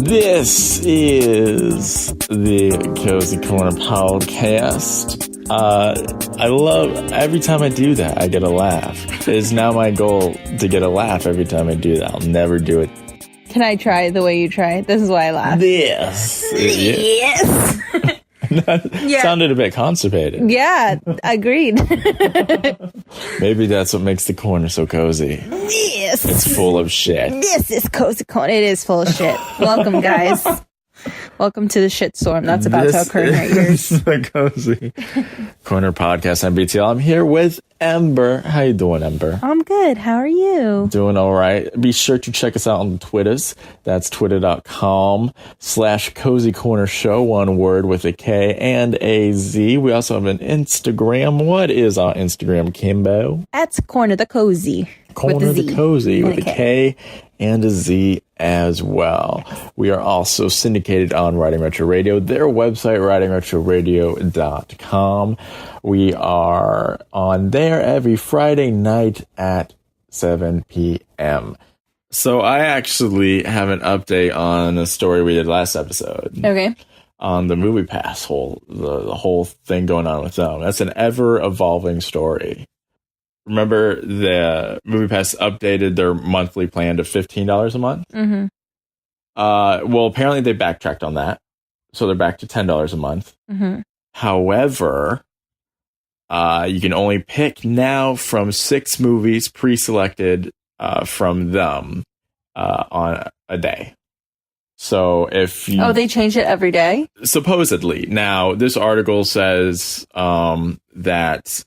This is the Cozy Corner podcast. I love every time I do that, I get a laugh. It's now my goal to get a laugh every time I do that. I'll never do it. Can I try the way you try? This is why I laugh. Yes. Yes. Yeah. Sounded a bit constipated. Yeah, agreed. Maybe that's what makes the corner so cozy. Yes. It's full of shit. This is Cozy Corner. It is full of shit. Welcome, guys. Welcome to the shitstorm that's about to occur in your ears. The Cozy Corner podcast. I'm BTL. I'm here with Ember. How you doing, Ember? I'm good. How are you? Doing all right. Be sure to check us out on the Twitters. That's twitter.com/Cozy Corner Show. One word with a K and a Z. We also have an Instagram. What is our Instagram, Kimbo? That's Corner the Cozy. Corner the Cozy with a K and a Z as well. We are also syndicated on Writing Retro Radio, their website, writingretroradio.com. We are on there every Friday night at 7 p.m. So I actually have an update on a story we did last episode. Okay. On the Movie Pass, the whole thing going on with them. That's an ever-evolving story. Remember, the Movie Pass updated their monthly plan to $15 a month? Mm-hmm. Well, apparently they backtracked on that. So they're back to $10 a month. Mm-hmm. However, you can only pick now from 6 movies pre-selected from them on a day. So if you... Oh, they change it every day? Supposedly. Now, this article says that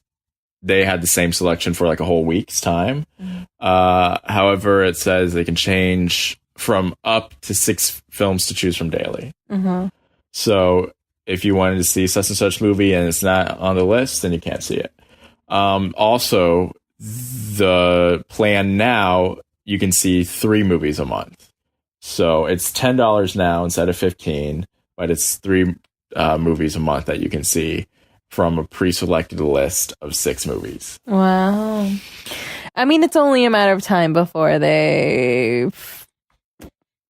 they had the same selection for like a whole week's time. Mm-hmm. However, it says they can change from up to 6 films to choose from daily. Mm-hmm. So if you wanted to see such and such movie and it's not on the list, then you can't see it. Also, the plan now, you can see 3 movies a month. So it's $10 now instead of $15, but it's 3 movies a month that you can see from a pre-selected list of 6 movies. Wow. I mean, it's only a matter of time before they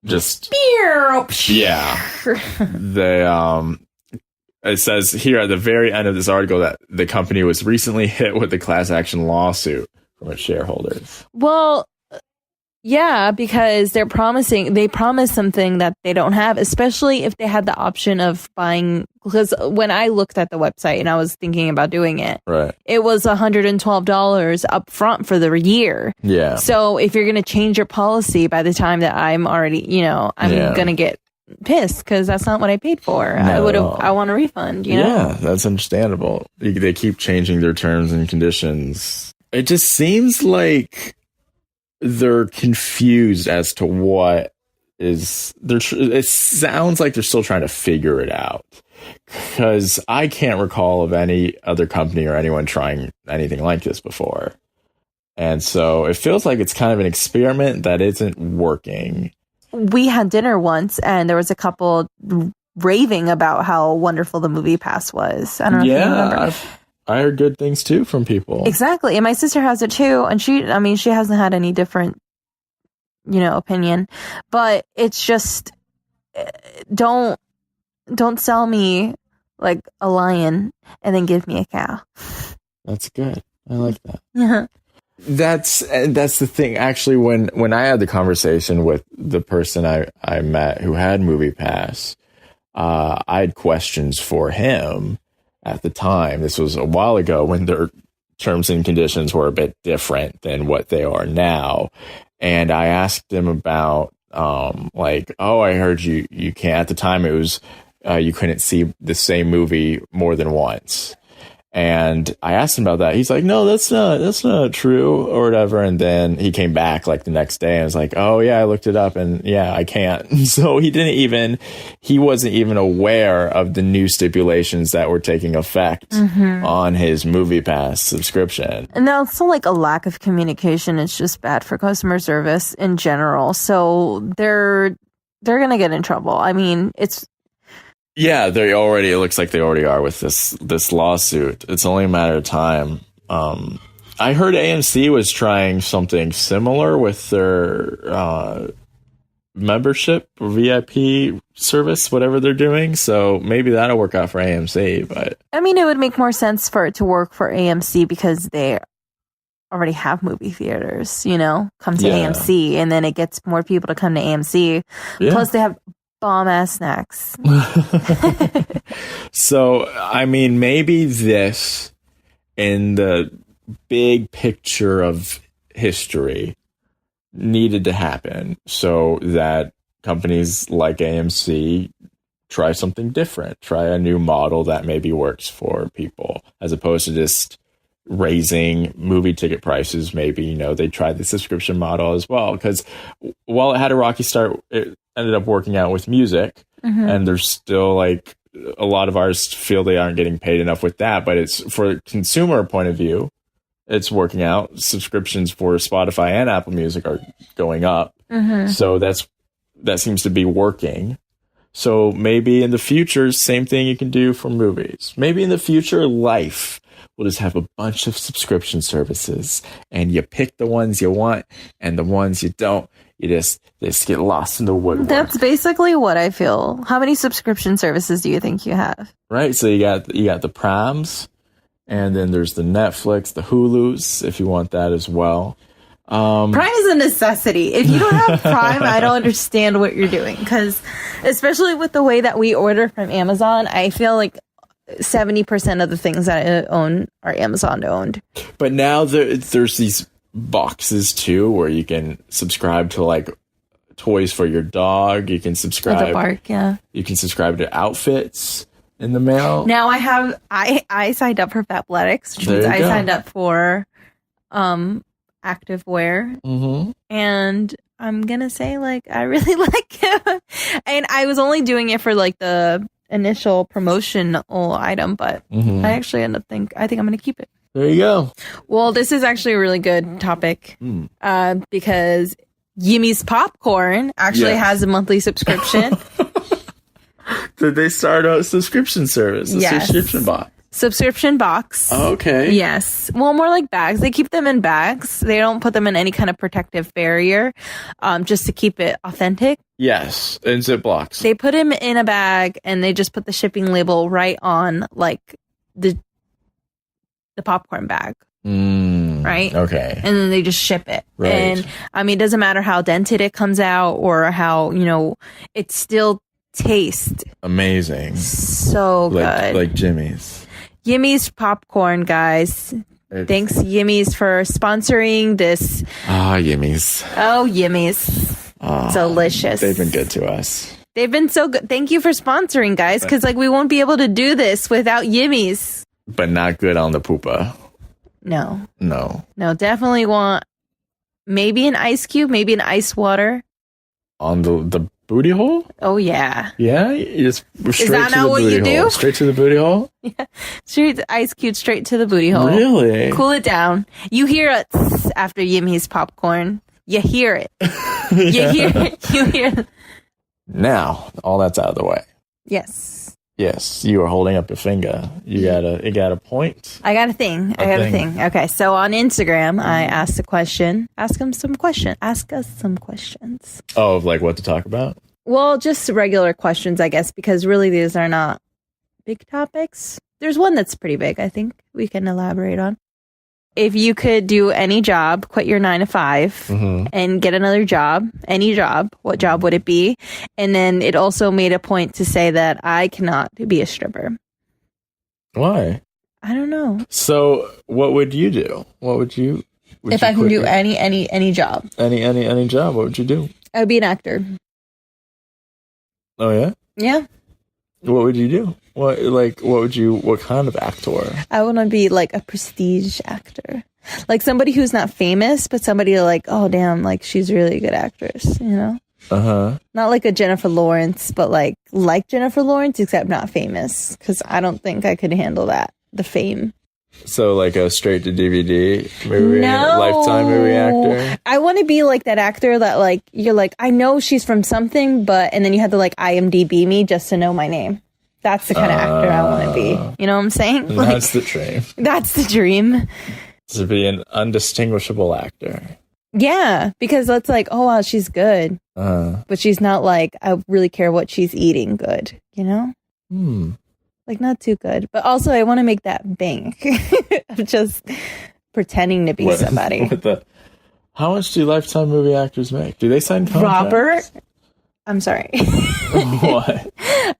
just... Yeah. They, it says here at the very end of this article that the company was recently hit with a class action lawsuit from its shareholders. Well, yeah, because they promise something that they don't have, especially if they had the option of buying. Because when I looked at the website and I was thinking about doing it, right, it was $112 up front for the year. Yeah. So if you're going to change your policy by the time that I'm already, I'm going to get pissed because that's not what I paid for. No. I want a refund, Yeah, that's understandable. They keep changing their terms and conditions. It just seems like they're confused as to what is it sounds like they're still trying to figure it out, because I can't recall of any other company or anyone trying anything like this before. And so it feels like it's kind of an experiment that isn't working. We had dinner once and there was a couple raving about how wonderful the Movie Pass was. I don't know if you remember. I heard good things too from people. Exactly. And my sister has it too. And she hasn't had any different, opinion. But it's just, don't sell me like a lion and then give me a cow. That's good. I like that. Yeah. That's the thing. Actually, when I had the conversation with the person I met who had Movie Pass, I had questions for him. At the time, this was a while ago when their terms and conditions were a bit different than what they are now. And I asked him about, I heard you can't, at the time it was, you couldn't see the same movie more than once. And I asked him about that. He's like, no, that's not true or whatever. And then he came back like the next day and was like, oh yeah, I looked it up and yeah, I can't. So he wasn't even aware of the new stipulations that were taking effect on his Movie Pass subscription. And now it's still like a lack of communication. It's just bad for customer service in general. So they're going to get in trouble. I mean, yeah, it looks like they already are with this lawsuit. It's only a matter of time. I heard AMC was trying something similar with their membership or VIP service, whatever they're doing. So maybe that'll work out for AMC. But I mean, it would make more sense for it to work for AMC because they already have movie theaters, come to AMC, and then it gets more people to come to AMC. Yeah. Plus, they have bomb ass snacks. So, I mean, maybe this in the big picture of history needed to happen so that companies like AMC try something different, try a new model that maybe works for people, as opposed to just raising movie ticket prices. Maybe, they tried the subscription model as well, because while it had a rocky start, it ended up working out with music. And there's still like a lot of artists feel they aren't getting paid enough with that, but it's for a consumer point of view, it's working out. Subscriptions for Spotify and Apple Music are going up. So that seems to be working. So maybe in the future, same thing you can do for movies. Maybe in the future, life will just have a bunch of subscription services, and you pick the ones you want, and the ones you don't, they just get lost in the woodwork. That's basically what I feel. How many subscription services do you think you have? Right. So you got the Primes, and then there's the Netflix, the Hulus, if you want that as well. Prime is a necessity. If you don't have Prime, I don't understand what you're doing. Because especially with the way that we order from Amazon, I feel like 70% of the things that I own are Amazon owned. But now there's these boxes too where you can subscribe to like toys for your dog. You can subscribe. The bark, yeah. You can subscribe to outfits in the mail. Now I signed up for Fabletics, which means I signed up for active wear. And I'm gonna say like I really like it. And I was only doing it for like the initial promotional item, but I actually I think I'm gonna keep it. There you go. Well, this is actually a really good topic because Yimmy's Popcorn actually has a monthly subscription. Did they start a subscription service? Subscription box. Subscription box. Oh, okay. Yes. Well, more like bags. They keep them in bags. They don't put them in any kind of protective barrier, just to keep it authentic. Yes, in Ziplocs. They put him in a bag and they just put the shipping label right on like the popcorn bag. Right? Okay. And then they just ship it. Right. And I mean, it doesn't matter how dented it comes out or how, it still tastes amazing. So good. Like Jimmy's. Yimmy's Popcorn, guys. Thanks, Yimmy's, for sponsoring this. Yimmy's. Oh, Yimmy's. Delicious. They've been good to us. They've been so good. Thank you for sponsoring, guys, because we won't be able to do this without Yimmy's. But not good on the poopa. No, definitely want maybe an ice cube, maybe an ice water. On the booty hole? Oh, yeah. Yeah? You just straight Is that to not the what booty you hole. do? Straight to the booty hole? Yeah. Straight ice cube straight to the booty hole. Really? Cool it down. You hear it after Yimmy's Popcorn. You hear it. You hear it. You hear it. Now, all that's out of the way. Yes, you are holding up your finger. You got a point? I got a thing. Okay, so on Instagram, I asked a question. Ask us some questions. Oh, like what to talk about? Well, just regular questions, I guess, because really these are not big topics. There's one that's pretty big, I think we can elaborate on. If you could do any job, quit your 9 to 5 and get another job, any job, what job would it be? And then it also made a point to say that I cannot be a stripper. Why? I don't know. So what would you do? What would you... If I can do any job. Any job, what would you do? I would be an actor. Oh, yeah? Yeah. What would you do? What kind of actor? I want to be like a prestige actor. Like somebody who's not famous, but somebody like, oh damn, like she's a really good actress, Not like a Jennifer Lawrence, but like Jennifer Lawrence, except not famous. Because I don't think I could handle that, the fame. So like a straight to DVD movie, Lifetime movie actor? I want to be like that actor that like, you're like, I know she's from something, and then you have to like IMDb me just to know my name. That's the kind of actor I want to be. You know what I'm saying? That's the dream. That's the dream. To be an undistinguishable actor. Yeah, because that's like, oh wow, she's good, but she's not like I really care what she's eating. Good, you know, like not too good. But also, I want to make that bank of just pretending to be somebody. How much do Lifetime movie actors make? Do they sign contracts? Robert, I'm sorry. What?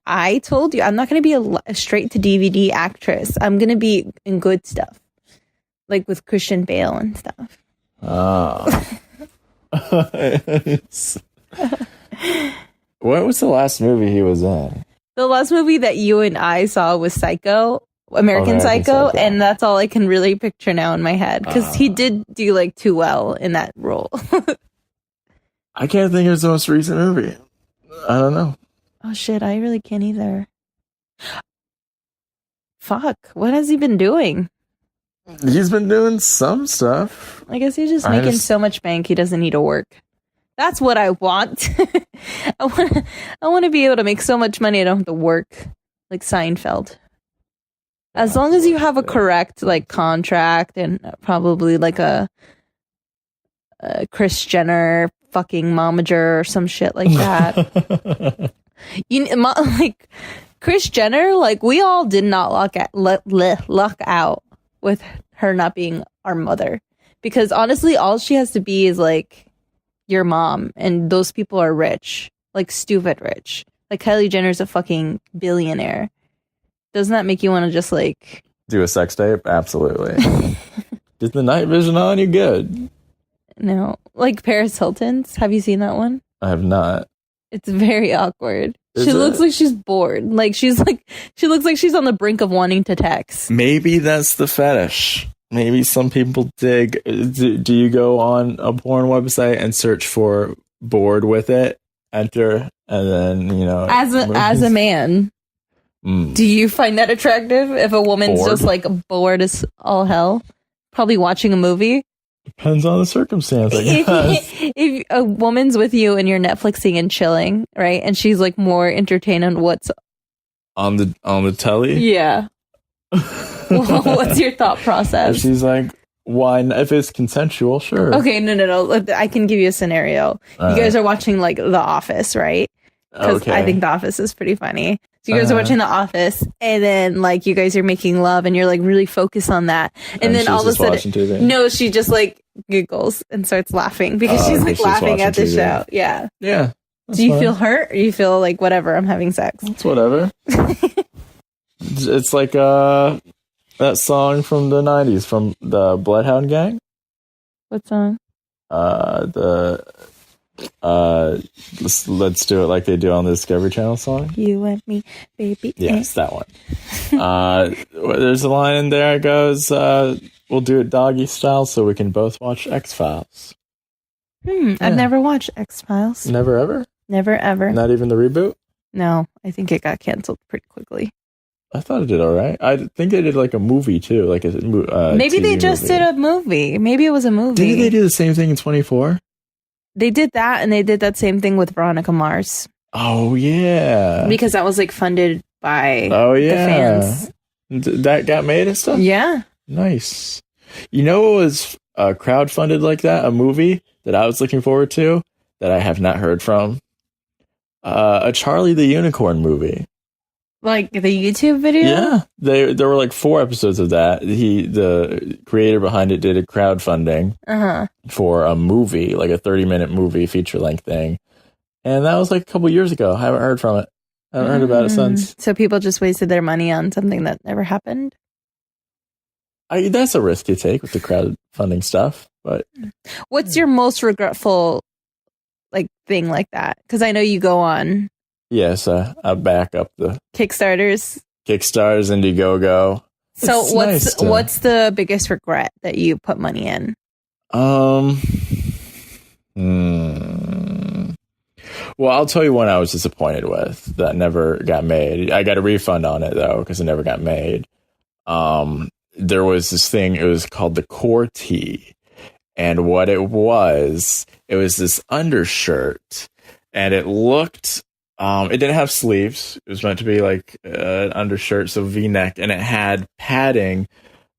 I told you I'm not going to be a straight to DVD actress. I'm going to be in good stuff, like with Christian Bale and stuff. What was the last movie he was in? The last movie that you and I saw was American Psycho, and that's all I can really picture now in my head, because he did do like too well in that role. I can't think of his most recent movie. I don't know. Oh shit, I really can't either. Fuck, what has he been doing? He's been doing some stuff. I guess he's just making so much bank he doesn't need to work. That's what I want. I want to be able to make so much money I don't have to work, like Seinfeld. As long as you have a correct like contract and probably like a Kris Jenner fucking momager or some shit like that. Like Kris Jenner, like we all did not luck out with her not being our mother, because honestly, all she has to be is like your mom, and those people are rich, like stupid rich. Like Kylie Jenner's a fucking billionaire. Doesn't that make you want to just like do a sex tape? Absolutely. Get the night vision on, you're good. No, like Paris Hilton's. Have you seen that one? I have not. It's very awkward. She looks like she's bored. She looks like she's on the brink of wanting to text. Maybe that's the fetish. Maybe some people dig. Do you go on a porn website and search for bored with it, enter, and then, as a man, do you find that attractive if a woman's bored? Just like bored as all hell, probably watching a movie? Depends on the circumstance, I guess. If a woman's with you and you're Netflixing and chilling, right, and she's like more entertained on what's on the telly, yeah. Well, what's your thought process? And she's like, why? If it's consensual, sure. Okay, no. I can give you a scenario. You guys are watching like The Office, right? Because I think The Office is pretty funny. So you guys are watching The Office, and then like you guys are making love, and you're like really focused on that, and then all of a sudden, no, she just like giggles and starts laughing because she's like laughing at the show. Yeah. Do you feel hurt, or you feel like whatever? I'm having sex. It's whatever. It's like that song from the 90s from the Bloodhound Gang. What song? Let's do it like they do on the Discovery Channel song. You and me, baby. Yes, that one. There's a line in there that goes, we'll do it doggy style so we can both watch X-Files. I've never watched X-Files. Never ever? Never ever. Not even the reboot? No, I think it got canceled pretty quickly. I thought it did all right. I think they did like a movie too, like a maybe TV they just did a movie. Maybe it was a movie. Didn't they do the same thing in 24? They did that, and they did that same thing with Veronica Mars. Oh yeah, because that was like funded by the fans. That got made and stuff. Yeah, nice. You know what was crowdfunded like that? A movie that I was looking forward to that I have not heard from. A Charlie the Unicorn movie. Like the YouTube video? Yeah. There were like 4 episodes of that. The creator behind it did a crowdfunding for a movie, like a 30-minute movie feature-length thing. And that was like a couple years ago. I haven't heard from it. I haven't heard about it since. So people just wasted their money on something that never happened? That's a risk you take with the crowdfunding stuff. But what's your most regretful like thing like that? Because I know you go on. Yes, I back up the Kickstarters, Indiegogo. So what's the biggest regret that you put money in? Well, I'll tell you one I was disappointed with that never got made. I got a refund on it though because it never got made. There was this thing. It was called the Core Tee, and what it was this undershirt, and it looked. It didn't have sleeves. It was meant to be like an undershirt, so V-neck, and it had padding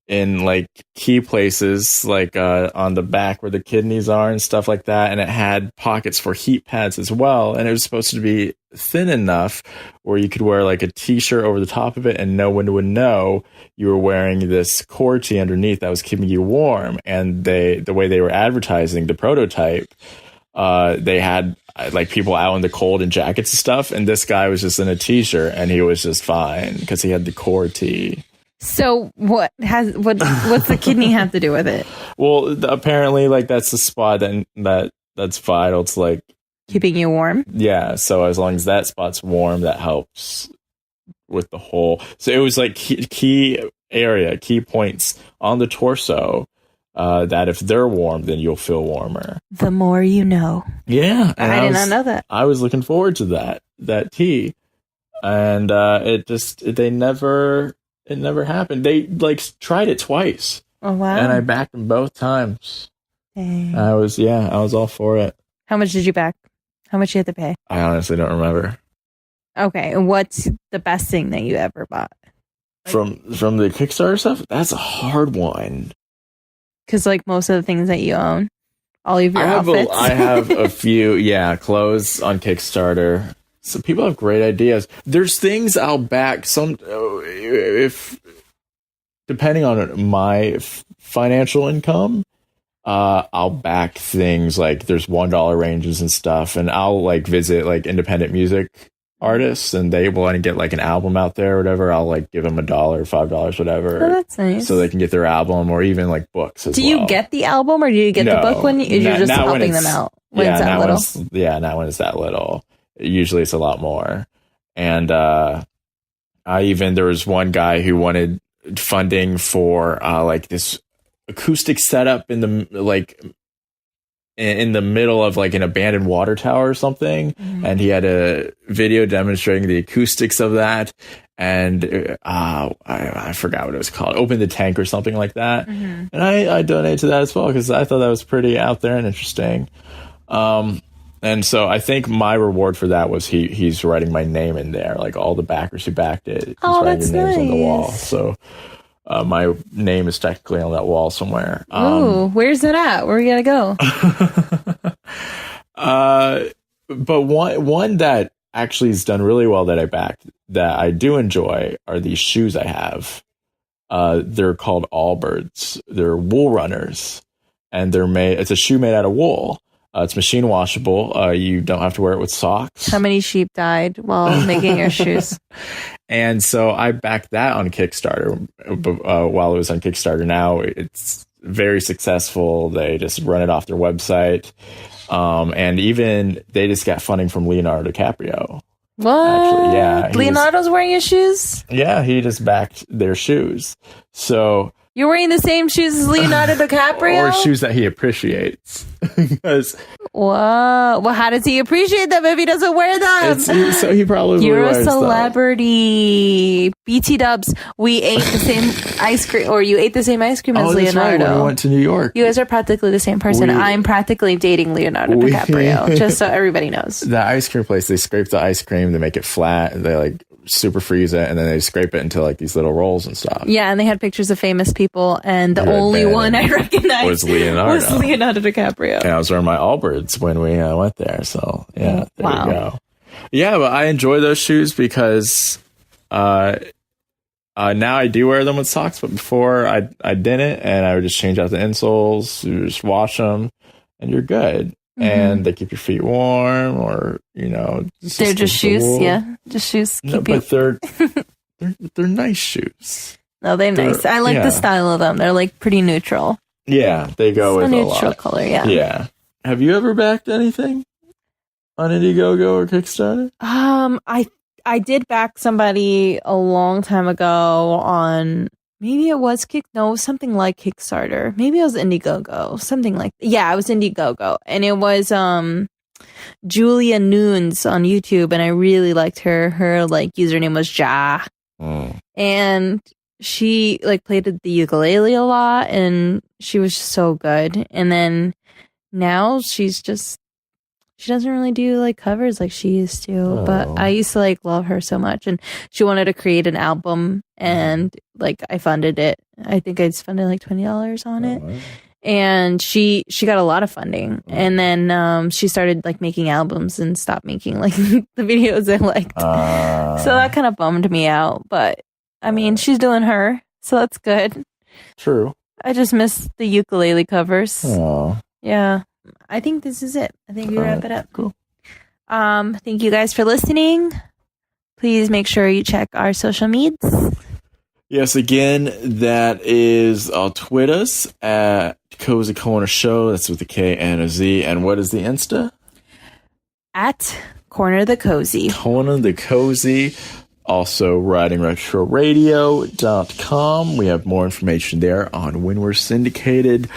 in like key places, like on the back where the kidneys are and stuff like that. And it had pockets for heat pads as well. And it was supposed to be thin enough where you could wear like a t-shirt over the top of it and no one would know you were wearing this core tee underneath that was keeping you warm. And the way they were advertising the prototype, they had like people out in the cold in jackets and stuff. And this guy was just in a t-shirt and he was just fine because he had the core tee. So what's the kidney have to do with it? Well, apparently, like that's the spot that's vital. It's like keeping you warm. Yeah. So as long as that spot's warm, that helps with the whole. So it was like key points on the torso that if they're warm, then you'll feel warmer. The more you know. Yeah, and I did not know that. I was looking forward to that tee, and it never happened. They like tried it twice. Oh wow! And I backed them both times. Dang. I was all for it. How much did you back? How much you had to pay? I honestly don't remember. Okay, and what's the best thing that you ever bought? From the Kickstarter stuff? That's a hard one. Because like most of the things that you own, all of your outfits. I have a few, clothes on Kickstarter. So people have great ideas. There's things I'll back if depending on my financial income, I'll back things like there's $1 ranges and stuff, and I'll like visit like independent music artists, and they want to get like an album out there or whatever. I'll like give them $1, $5, whatever. Oh, that's nice. So they can get their album, or even like books as well. Do you get the album, or do you get the book when you're just helping them out? When it's that little? Not when it's that little. Usually it's a lot more. And there was one guy who wanted funding for like this acoustic setup in the middle of like an abandoned water tower or something. Mm-hmm. And he had a video demonstrating the acoustics of that. And I forgot what it was called. Open the Tank or something like that. Mm-hmm. And I donated to that as well because I thought that was pretty out there and interesting. And so I think my reward for that was he's writing my name in there, like all the backers who backed it. He's writing their names on the wall. So my name is technically on that wall somewhere. Where's it at? Where we gotta go? But one that actually has done really well that I backed that I do enjoy are these shoes I have. They're called Allbirds. They're wool runners, and it's a shoe made out of wool. It's machine washable. You don't have to wear it with socks. How many sheep died while making your shoes? And so I backed that on Kickstarter while it was on Kickstarter. Now it's very successful. They just run it off their website. And even they just got funding from Leonardo DiCaprio. What? Actually, yeah. Leonardo's wearing your shoes? Yeah, he just backed their shoes. So... You're wearing the same shoes as Leonardo DiCaprio? Or shoes that he appreciates. Whoa. Well, how does he appreciate them if he doesn't wear them? So he probably You're wears a celebrity. Them. BT Dubs, we ate the same ice cream, or you ate the same ice cream as Leonardo. Right, when we went to New York. You guys are practically the same person. I'm practically dating Leonardo DiCaprio, just so everybody knows. The ice cream place, they scrape the ice cream, they make it flat, they like super freeze it, and then they scrape it into like these little rolls and stuff. Yeah, and they had pictures of famous people, and the only one I recognized was Leonardo DiCaprio. And I was wearing my Allbirds when we went there, so yeah, there you go. Yeah, but I enjoy those shoes because now I do wear them with socks, but before I didn't, and I would just change out the insoles, you just wash them, and you're good. Mm-hmm. And they keep your feet warm, or they're just shoes. Yeah, just shoes. But they're nice shoes. No, they're nice. I like the style of them. They're like pretty neutral. Yeah, they go with a neutral color. Yeah. Yeah. Have you ever backed anything on Indiegogo or Kickstarter? I did back somebody a long time ago on. Maybe it was something like Kickstarter. Maybe it was Indiegogo. Something like it was Indiegogo. And it was Julia Nunes on YouTube, and I really liked her. Her like username was Ja. And she like played the ukulele a lot, and she was so good. And then now she's just she doesn't really do like covers like she used to. Oh. But I used to like love her so much, and she wanted to create an album, and like I funded it. I think I funded like $20 on it. Wow. And she got a lot of funding, and then she started like making albums and stopped making like the videos I liked. So that kind of bummed me out. But I mean, she's doing her, so that's good. True. I just miss the ukulele covers. Oh. Yeah, I think this is it. I think we wrap it up. Cool. Thank you guys for listening. Please make sure you check our social medias. Yes, again, that is our Twitters at Cozy Corner Show. That's with a K and a Z. And what is the Insta? At Corner the Cozy. Corner the Cozy. Also, writingretroradio.com. We have more information there on when we're syndicated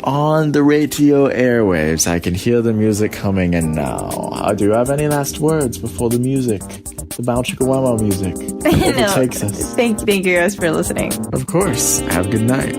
on the radio airwaves. I can hear the music coming in now. Do you have any last words before the music? The Bow Chicka Wow Wow music. It takes us. Thank you guys for listening. Of course. Have a good night.